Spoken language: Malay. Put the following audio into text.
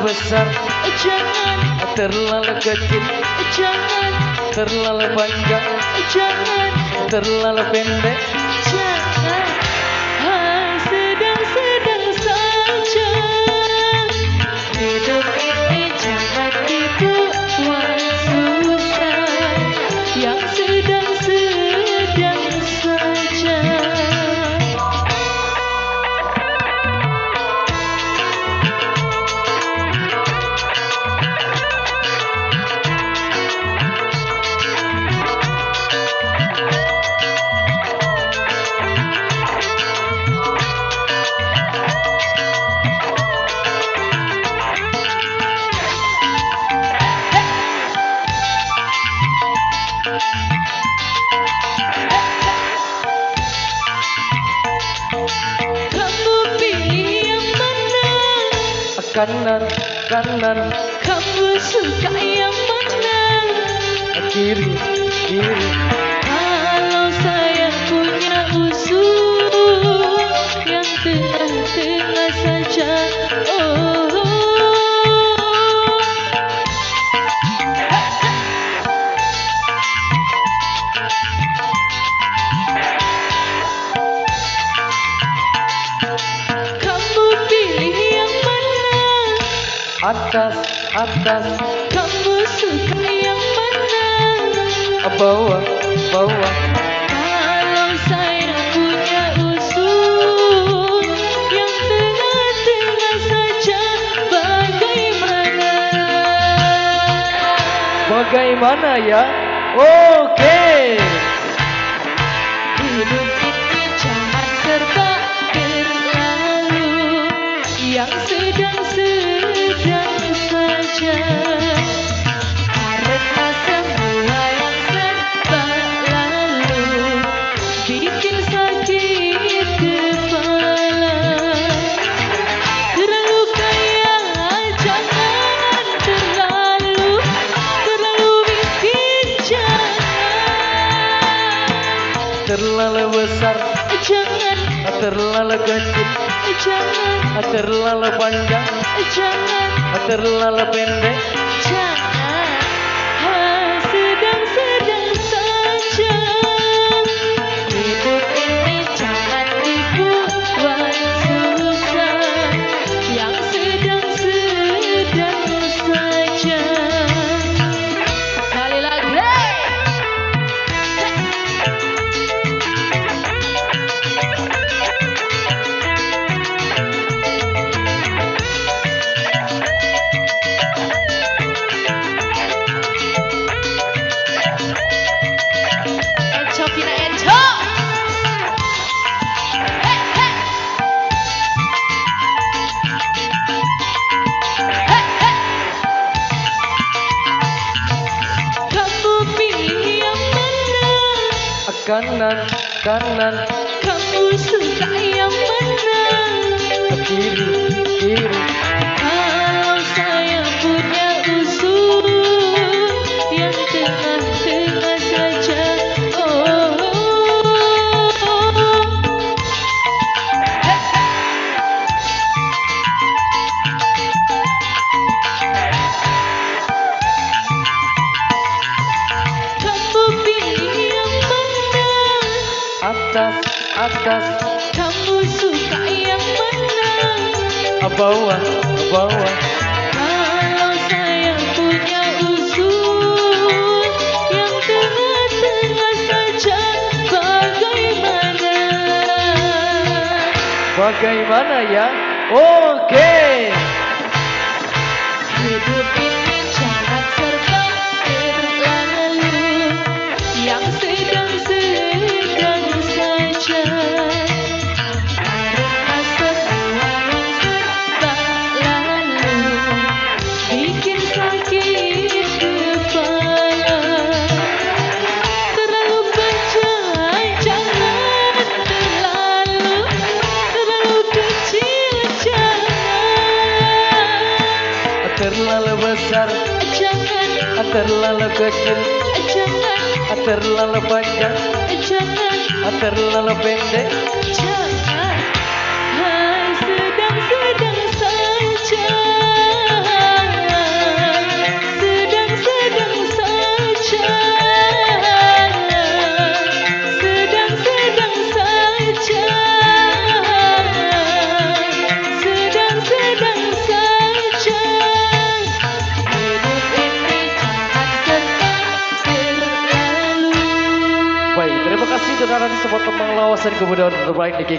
besar, jangan terlalu kecil, jangan terlalu panjang, jangan terlalu pendek. jangan sedang-sedang saja. Hidup ini jangan dibuat susah, yang sedang-sedang saja. Kamu pilih yang mana? Kanan, kanan, Kamu suka yang mana? kiri, kiri. Kalau saya punya usul yang tengah-tengah saja. Oh, kamu pilih yang mana? Atas, atas, Kamu suka yang mana? bawah, bawah. Kalau saya punya usul yang tengah-tengah saja, bagaimana? Bagaimana ya? Oke. Hidup ini jangan serba berlalu, yang sedang-sedang saja. Karena semua yang serba lalu bikin sakit kepala. Terlalu kaya jangan terlalu miskin jangan. Terlalu besar, Jangan, terlalu kecil, jangan, terlalu panjang, jangan, terlalu pendek. jangan, sedang-sedang saja. Hidup ini jangan dibuat susah, yang sedang-sedang saja. Sekali lagi. Enco Pina Enco. Hey, hey. Hey, hey. Kamu pilih yang mana? Kanan, kanan, Kamu suka yang mana? kiri, kiri. Kalau saya punya usul yang tengah-tengah saja. Oh, kamu pilih yang mana? Atas, atas, Kamu suka yang mana? bawah, bawah. Kalau saya punya usul yang tengah-tengah saja, bagaimana? Bagaimana ya? Oke. Hidup ini jangan serba berlalu, yang sedang-sedang saja. Karena semua yang serba lalu bikin sakit kepala. Terlalu panjang jangan terlalu kecil jangan. Terlalu besar, Jangan, terlalu kecil, jangan, terlalu panjang, jangan, terlalu pendek. jangan. Sedang-sedang saja. nanti semua teman lawasan kemudian terbaik di KK.